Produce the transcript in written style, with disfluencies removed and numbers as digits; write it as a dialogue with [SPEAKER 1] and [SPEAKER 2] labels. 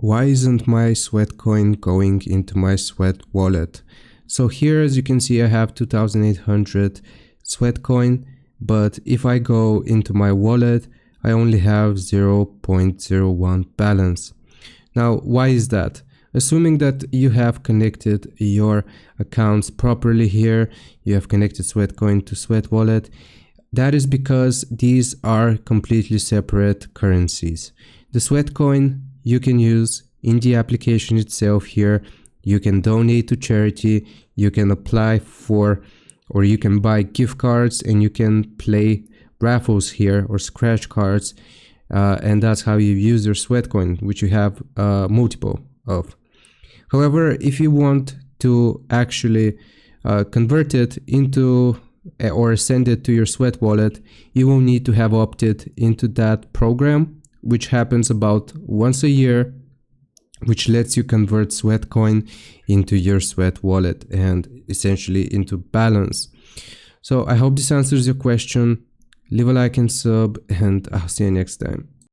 [SPEAKER 1] why isn't my Sweatcoin going into my Sweat wallet? So here, as you can see, I have 2,800 Sweatcoin, but if I go into my wallet, I only have 0.01 balance. Now, why is that? Assuming that you have connected your accounts properly here, you have connected Sweatcoin to Sweat wallet, that is because these are completely separate currencies. The Sweatcoin you can use in the application itself here. You can donate to charity, you can apply for, or you can buy gift cards, and you can play raffles here or scratch cards, and that's how you use your Sweatcoin, which you have multiple of. However, if you want to actually convert it into or send it to your Sweat wallet, you will need to have opted into that program, which happens about once a year, which lets you convert Sweatcoin into your Sweat wallet and essentially into balance. So I hope this answers your question. Leave a like and sub, and I'll see you next time.